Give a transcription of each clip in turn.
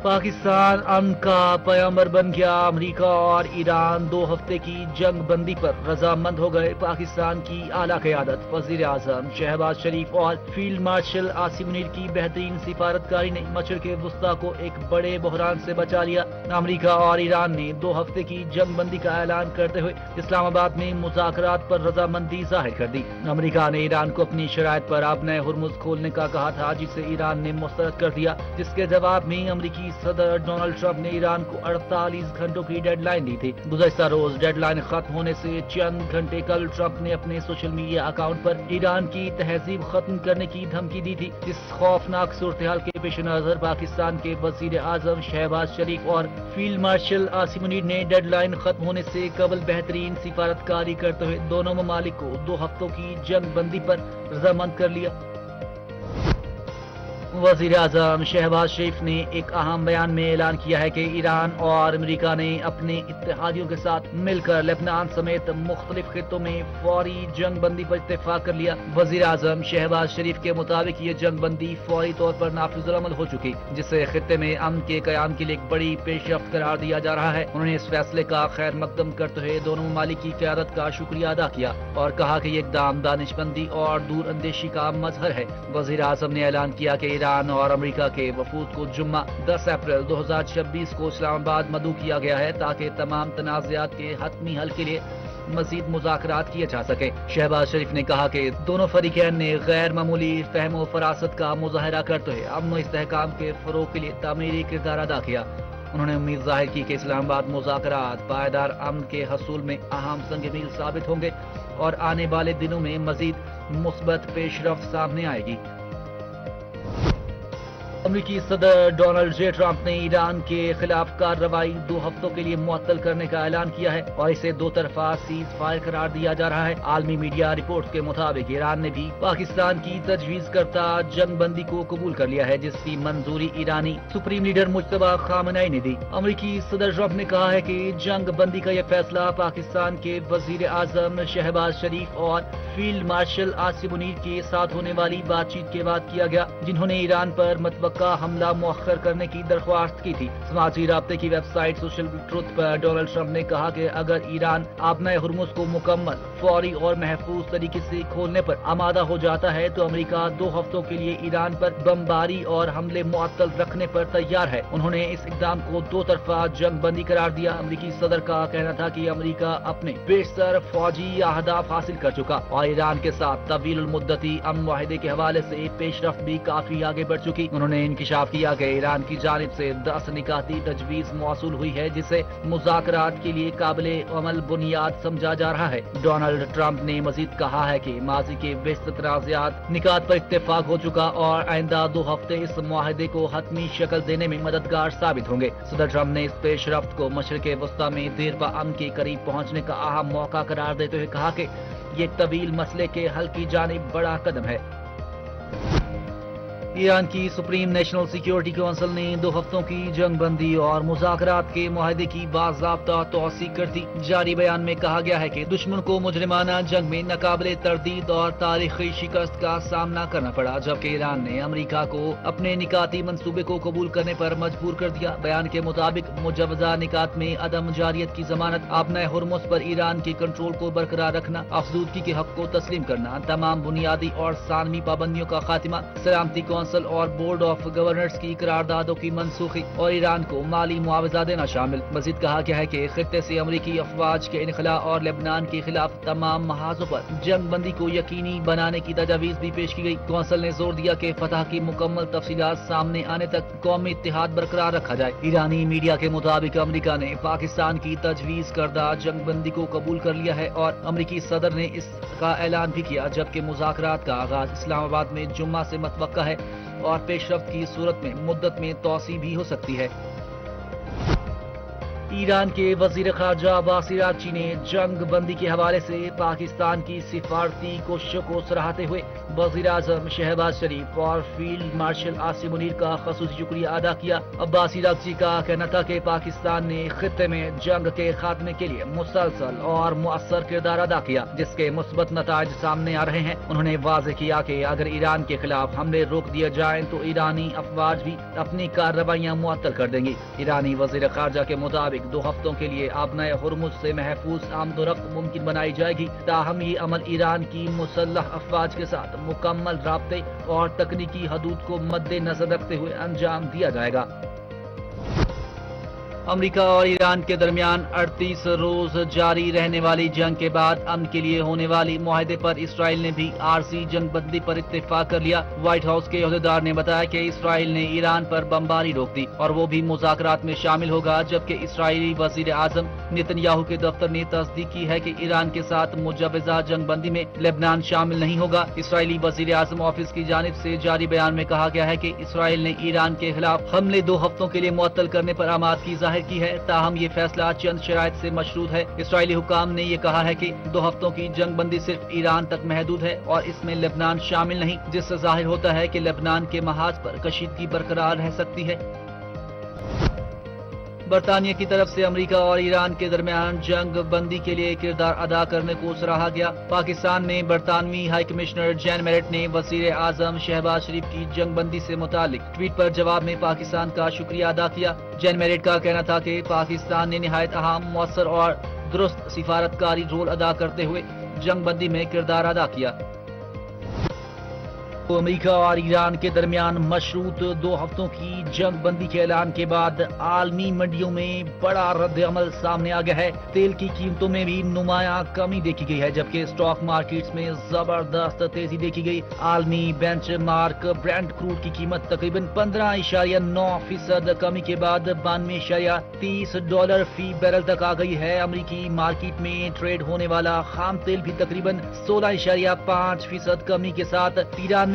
پاکستان امن کا پیامبر بن گیا، امریکہ اور ایران 2 ہفتے کی جنگ بندی پر رضامند ہو گئے۔ پاکستان کی اعلیٰ قیادت، وزیر اعظم شہباز شریف اور فیلڈ مارشل عاصم منیر کی بہترین سفارتکاری نے مشرق وسطیٰ کو ایک بڑے بحران سے بچا لیا۔ امریکہ اور ایران نے 2 ہفتے کی جنگ بندی کا اعلان کرتے ہوئے اسلام آباد میں مذاکرات پر رضامندی ظاہر کر دی۔ امریکہ نے ایران کو اپنی شرائط پر آبنۂ ہرمز کھولنے کا کہا تھا، جسے ایران نے مسترد کر دیا، جس کے جواب میں امریکی صدر ڈونلڈ ٹرمپ نے ایران کو 48 گھنٹوں کی ڈیڈ لائن دی تھی۔ گزشتہ روز ڈیڈ لائن ختم ہونے سے چند گھنٹے قبل ٹرمپ نے اپنے سوشل میڈیا اکاؤنٹ پر ایران کی تہذیب ختم کرنے کی دھمکی دی تھی۔ اس خوفناک صورتحال کے پیش نظر پاکستان کے وزیر اعظم شہباز شریف اور فیلڈ مارشل عاصم منیر نے ڈیڈ لائن ختم ہونے سے قبل بہترین سفارتکاری کرتے ہوئے دونوں ممالک کو 2 ہفتوں کی جنگ بندی پر رضامند کر لیا۔ وزیر اعظم شہباز شریف نے ایک اہم بیان میں اعلان کیا ہے کہ ایران اور امریکہ نے اپنے اتحادیوں کے ساتھ مل کر لبنان سمیت مختلف خطوں میں فوری جنگ بندی پر اتفاق کر لیا۔ وزیر اعظم شہباز شریف کے مطابق یہ جنگ بندی فوری طور پر نافذ العمل ہو چکی، جسے خطے میں امن کے قیام کے لیے ایک بڑی پیش رفت قرار دیا جا رہا ہے۔ انہوں نے اس فیصلے کا خیر مقدم کرتے ہوئے دونوں ممالک کی قیادت کا شکریہ ادا کیا اور کہا کہ یہ اقدام دانش مندی اور دور اندیشی کا مظہر ہے۔ وزیر اعظم نے اعلان کیا کہ ایران اور امریکہ کے وفود کو جمعہ 10 اپریل 2026 کو اسلام آباد مدعو کیا گیا ہے تاکہ تمام تنازعات کے حتمی حل کے لیے مزید مذاکرات کیے جا سکے۔ شہباز شریف نے کہا کہ دونوں فریقین نے غیر معمولی فہم و فراست کا مظاہرہ کرتے ہوئے امن و استحکام کے فروغ کے لیے تعمیری کردار ادا کیا۔ انہوں نے امید ظاہر کی کہ اسلام آباد مذاکرات پائیدار امن کے حصول میں اہم سنگ میل ثابت ہوں گے اور آنے والے دنوں میں مزید مثبت پیش رفت سامنے آئے گی۔ امریکی صدر ڈونلڈ جے ٹرمپ نے ایران کے خلاف کارروائی 2 ہفتوں کے لیے معطل کرنے کا اعلان کیا ہے اور اسے 2 طرفہ سیز فائر قرار دیا جا رہا ہے۔ عالمی میڈیا رپورٹ کے مطابق ایران نے بھی پاکستان کی تجویز کردہ جنگ بندی کو قبول کر لیا ہے، جس کی منظوری ایرانی سپریم لیڈر مجتبی خامنئی نے دی۔ امریکی صدر ٹرمپ نے کہا ہے کہ جنگ بندی کا یہ فیصلہ پاکستان کے وزیر اعظم شہباز شریف اور فیلڈ مارشل عاصم منیر کے ساتھ ہونے والی بات چیت کے بعد کیا گیا، جنہوں نے ایران پر متوقع حملہ مؤخر کرنے کی درخواست کی تھی۔ سماجی رابطے کی ویب سائٹ سوشل ٹروتھ پر ڈونلڈ ٹرمپ نے کہا کہ اگر ایران آبنۂ ہرمز کو مکمل، فوری اور محفوظ طریقے سے کھولنے پر آمادہ ہو جاتا ہے تو امریکہ 2 ہفتوں کے لیے ایران پر بمباری اور حملے معطل رکھنے پر تیار ہے۔ انہوں نے اس اقدام کو 2 طرفہ جنگ بندی قرار دیا۔ امریکی صدر کا کہنا تھا کہ امریکہ اپنے بیشتر فوجی اہداف حاصل کر چکا اور ایران کے ساتھ طویل المدتی امن معاہدے کے حوالے سے پیش رفت بھی کافی آگے بڑھ چکی۔ انہوں نے انکشاف کیا کہ ایران کی جانب سے 10 نکاتی تجویز موصول ہوئی ہے، جسے مذاکرات کے لیے قابل عمل بنیاد سمجھا جا رہا ہے۔ ڈونلڈ ٹرمپ نے مزید کہا ہے کہ ماضی کے بیشتر تنازعات نکات پر اتفاق ہو چکا اور آئندہ 2 ہفتے اس معاہدے کو حتمی شکل دینے میں مددگار ثابت ہوں گے۔ صدر ٹرمپ نے اس پیش رفت کو مشرق وسطیٰ میں دیر پا امن کے قریب پہنچنے کا اہم موقع قرار دیتے ہوئے کہا کہ یہ طویل مسئلے کے حل کی جانب بڑا قدم ہے۔ ایران کی سپریم نیشنل سیکیورٹی کونسل نے 2 ہفتوں کی جنگ بندی اور مذاکرات کے معاہدے کی باضابطہ توثیق کر دی۔ جاری بیان میں کہا گیا ہے کہ دشمن کو مجرمانہ جنگ میں ناقابل تردید اور تاریخی شکست کا سامنا کرنا پڑا، جبکہ ایران نے امریکہ کو اپنے نکاتی منصوبے کو قبول کرنے پر مجبور کر دیا۔ بیان کے مطابق مجوزہ نکات میں عدم جاریت کی ضمانت، آبنۂ ہرمز پر ایران کے کنٹرول کو برقرار رکھنا، افزودگی کے حق کو تسلیم کرنا، تمام بنیادی اور ثانوی پابندیوں کا خاتمہ، سلامتی کونسل اور بورڈ آف گورنرز کی قراردادوں کی منسوخی اور ایران کو مالی معاوضہ دینا شامل۔ مزید کہا گیا ہے کہ خطے سے امریکی افواج کے انخلاء اور لبنان کے خلاف تمام محاذوں پر جنگ بندی کو یقینی بنانے کی تجاویز بھی پیش کی گئی۔ کونسل نے زور دیا کہ فتح کی مکمل تفصیلات سامنے آنے تک قومی اتحاد برقرار رکھا جائے۔ ایرانی میڈیا کے مطابق امریکہ نے پاکستان کی تجویز کردہ جنگ بندی کو قبول کر لیا ہے اور امریکی صدر نے اس کا اعلان بھی کیا، جبکہ مذاکرات کا آغاز اسلام آباد میں جمعہ سے متوقع ہے اور پیش رفت کی صورت میں مدت میں توسیع بھی ہو سکتی ہے۔ ایران کے وزیر خارجہ عباس عراقچی نے جنگ بندی کے حوالے سے پاکستان کی سفارتی کوششوں کو سراہتے ہوئے وزیر اعظم شہباز شریف اور فیلڈ مارشل عاصم منیر کا خصوصی شکریہ ادا کیا۔ عباس عراقچی کا کہنا تھا کہ پاکستان نے خطے میں جنگ کے خاتمے کے لیے مسلسل اور مؤثر کردار ادا کیا، جس کے مثبت نتائج سامنے آ رہے ہیں۔ انہوں نے واضح کیا کہ اگر ایران کے خلاف حملے روک دیے جائیں تو ایرانی افواج بھی اپنی کارروائیاں معطل کر دیں گی۔ ایرانی وزیر خارجہ کے مطابق 2 ہفتوں کے لیے آبنائے ہرمز سے محفوظ آمد و رفت ممکن بنائی جائے گی، تاہم یہ عمل ایران کی مسلح افواج کے ساتھ مکمل رابطے اور تکنیکی حدود کو مد نظر رکھتے ہوئے انجام دیا جائے گا۔ امریکہ اور ایران کے درمیان 38 روز جاری رہنے والی جنگ کے بعد امن کے لیے ہونے والی معاہدے پر اسرائیل نے بھی عارضی جنگ بندی پر اتفاق کر لیا۔ وائٹ ہاؤس کے عہدیدار نے بتایا کہ اسرائیل نے ایران پر بمباری روک دی اور وہ بھی مذاکرات میں شامل ہوگا، جبکہ اسرائیلی وزیر اعظم نتن یاہو کے دفتر نے تصدیق کی ہے کہ ایران کے ساتھ مجوزہ جنگ بندی میں لبنان شامل نہیں ہوگا۔ اسرائیلی وزیر اعظم آفس کی جانب سے جاری بیان میں کہا گیا ہے کہ اسرائیل نے ایران کے خلاف حملے 2 ہفتوں کے لیے معطل کرنے پر آمادگی ظاہر کی ہے، تاہم یہ فیصلہ چند شرائط سے مشروط ہے۔ اسرائیلی حکام نے یہ کہا ہے کہ 2 ہفتوں کی جنگ بندی صرف ایران تک محدود ہے اور اس میں لبنان شامل نہیں، جس سے ظاہر ہوتا ہے کہ لبنان کے محاذ پر کشیدگی برقرار رہ سکتی ہے۔ برطانیہ کی طرف سے امریکہ اور ایران کے درمیان جنگ بندی کے لیے کردار ادا کرنے کو سراہا گیا۔ پاکستان میں برطانوی ہائی کمشنر جان میرٹ نے وزیر اعظم شہباز شریف کی جنگ بندی سے متعلق ٹویٹ پر جواب میں پاکستان کا شکریہ ادا کیا۔ جان میرٹ کا کہنا تھا کہ پاکستان نے نہایت اہم، مؤثر اور درست سفارتکاری رول ادا کرتے ہوئے جنگ بندی میں کردار ادا کیا۔ امریکہ اور ایران کے درمیان مشروط 2 ہفتوں کی جنگ بندی کے اعلان کے بعد عالمی منڈیوں میں بڑا رد عمل سامنے آ گیا ہے۔ تیل کی قیمتوں میں بھی نمایاں کمی دیکھی گئی ہے، جبکہ اسٹاک مارکیٹس میں زبردست تیزی دیکھی گئی۔ عالمی بینچ مارک برینٹ کروڈ کی قیمت تقریباً 15.9% کمی کے بعد $92.30 فی بیرل تک آ گئی ہے۔ امریکی مارکیٹ میں ٹریڈ ہونے والا خام تیل بھی تقریباً 16.5% کمی کے ساتھ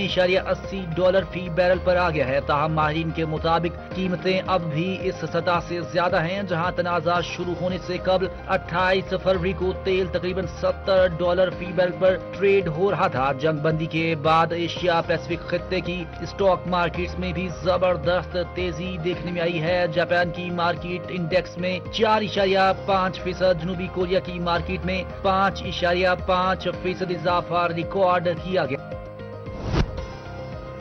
$93.80 فی بیرل پر آ گیا ہے۔ تاہم ماہرین کے مطابق قیمتیں اب بھی اس سطح سے زیادہ ہیں جہاں تنازع شروع ہونے سے قبل 28 فروری کو تیل تقریباً $70 فی بیرل پر ٹریڈ ہو رہا تھا۔ جنگ بندی کے بعد ایشیا پیسفک خطے کی اسٹاک مارکیٹس میں بھی زبردست تیزی دیکھنے میں آئی ہے۔ جاپان کی مارکیٹ انڈیکس میں 4.5%، جنوبی کوریا کی مارکیٹ میں 5.5% اضافہ ریکارڈ کیا گیا۔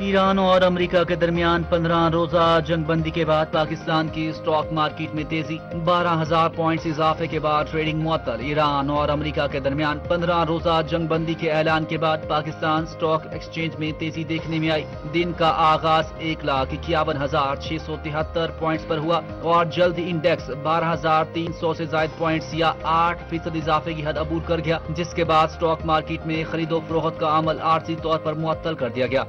ایران اور امریکہ کے درمیان 15 روزہ جنگ بندی کے بعد پاکستان کی اسٹاک مارکیٹ میں تیزی، 12,000 پوائنٹس اضافے کے بعد ٹریڈنگ معطل۔ ایران اور امریکہ کے درمیان 15 روزہ جنگ بندی کے اعلان کے بعد پاکستان اسٹاک ایکسچینج میں تیزی دیکھنے میں آئی۔ دن کا آغاز 1,51,673 پوائنٹس پر ہوا اور جلد انڈیکس 12,300 سے زائد پوائنٹس یا 8% اضافے کی حد عبور کر گیا، جس کے بعد اسٹاک مارکیٹ میں خرید و فروخت کا عمل عارضی طور پر معطل کر دیا گیا۔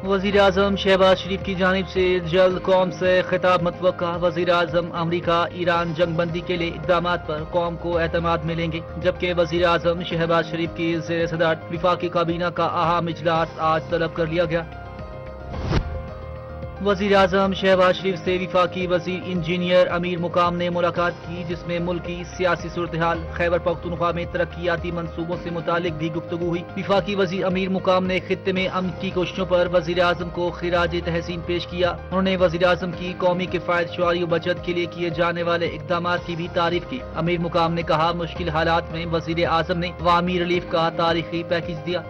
وزیر اعظم شہباز شریف کی جانب سے جلد قوم سے خطاب متوقع۔ وزیر اعظم امریکہ ایران جنگ بندی کے لیے اقدامات پر قوم کو اعتماد ملیں گے، جبکہ وزیر اعظم شہباز شریف کی زیر صدارت وفاقی کابینہ کا اہم اجلاس آج طلب کر لیا گیا۔ وزیر اعظم شہباز شریف سے وفاقی وزیر انجینئر امیر مقام نے ملاقات کی، جس میں ملکی سیاسی صورتحال، خیبر پختونخوا میں ترقیاتی منصوبوں سے متعلق بھی گفتگو ہوئی۔ وفاقی وزیر امیر مقام نے خطے میں امن کی کوششوں پر وزیر اعظم کو خراج تحسین پیش کیا۔ انہوں نے وزیر اعظم کی قومی کفایت شعاری و بچت کے لیے کیے جانے والے اقدامات کی بھی تعریف کی۔ امیر مقام نے کہا، مشکل حالات میں وزیر اعظم نے عوامی ریلیف کا تاریخی پیکیج دیا۔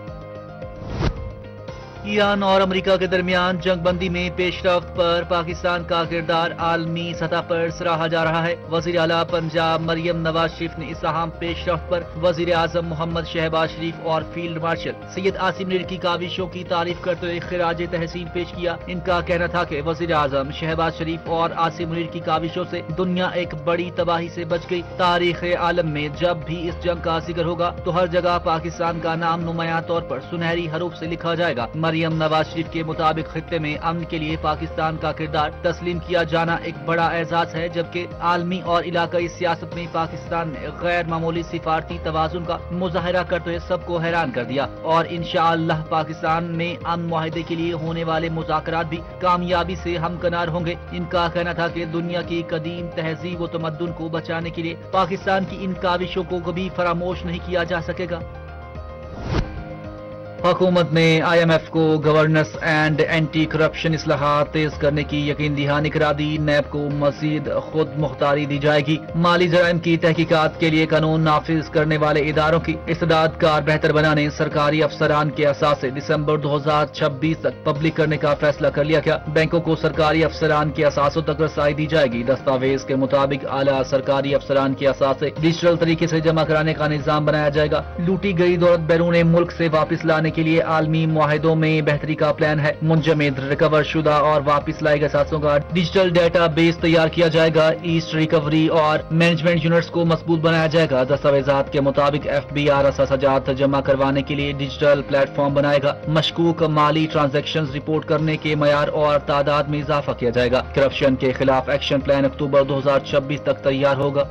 ایران اور امریکہ کے درمیان جنگ بندی میں پیش رفت پر پاکستان کا کردار عالمی سطح پر سراہا جا رہا ہے۔ وزیر اعلیٰ پنجاب مریم نواز شریف نے اس اہم پیش رفت پر وزیر اعظم محمد شہباز شریف اور فیلڈ مارشل سید عاصم منیر کی کاوشوں کی تعریف کرتے ہوئے خراج تحسین پیش کیا۔ ان کا کہنا تھا کہ وزیر اعظم شہباز شریف اور عاصم منیر کی کاوشوں سے دنیا ایک بڑی تباہی سے بچ گئی۔ تاریخ عالم میں جب بھی اس جنگ کا ذکر ہوگا تو ہر جگہ پاکستان کا نام نمایاں طور پر سنہری حروف سے لکھا جائے گا۔ مریم نواز شریف کے مطابق خطے میں امن کے لیے پاکستان کا کردار تسلیم کیا جانا ایک بڑا اعزاز ہے، جبکہ عالمی اور علاقائی سیاست میں پاکستان نے غیر معمولی سفارتی توازن کا مظاہرہ کرتے ہوئے سب کو حیران کر دیا، اور انشاءاللہ پاکستان میں امن معاہدے کے لیے ہونے والے مذاکرات بھی کامیابی سے ہمکنار ہوں گے۔ ان کا کہنا تھا کہ دنیا کی قدیم تہذیب و تمدن کو بچانے کے لیے پاکستان کی ان کاوشوں کو کبھی فراموش نہیں کیا جا سکے گا۔ حکومت نے آئی ایم ایف کو گورننس اینڈ اینٹی کرپشن اصلاحات تیز کرنے کی یقین دہانی کرا دی۔ نیب کو مزید خود مختاری دی جائے گی۔ مالی جرائم کی تحقیقات کے لیے قانون نافذ کرنے والے اداروں کی استعداد کار بہتر بنانے سرکاری افسران کے اثاثے دسمبر 2026 تک پبلک کرنے کا فیصلہ کر لیا گیا۔ بینکوں کو سرکاری افسران کے اثاثوں تک رسائی دی جائے گی۔ دستاویز کے مطابق اعلیٰ سرکاری افسران کے اثاثے ڈیجیٹل طریقے سے جمع کرانے کا نظام بنایا جائے گا۔ لوٹی گئی دولت بیرون ملک سے واپس لانے کے لیے عالمی معاہدوں میں بہتری کا پلان ہے۔ منجمد، ریکور شدہ اور واپس لائے گئے اثاثوں کا ڈیجیٹل ڈیٹا بیس تیار کیا جائے گا۔ ایسٹ ریکوری اور مینجمنٹ یونٹس کو مضبوط بنایا جائے گا۔ دستاویزات کے مطابق ایف بی آر اثاثہ جات جمع کروانے کے لیے ڈیجیٹل پلیٹ فارم بنائے گا۔ مشکوک مالی ٹرانزیکشنز رپورٹ کرنے کے معیار اور تعداد میں اضافہ کیا جائے گا۔ کرپشن کے خلاف ایکشن پلان اکتوبر 2026 تک تیار ہوگا۔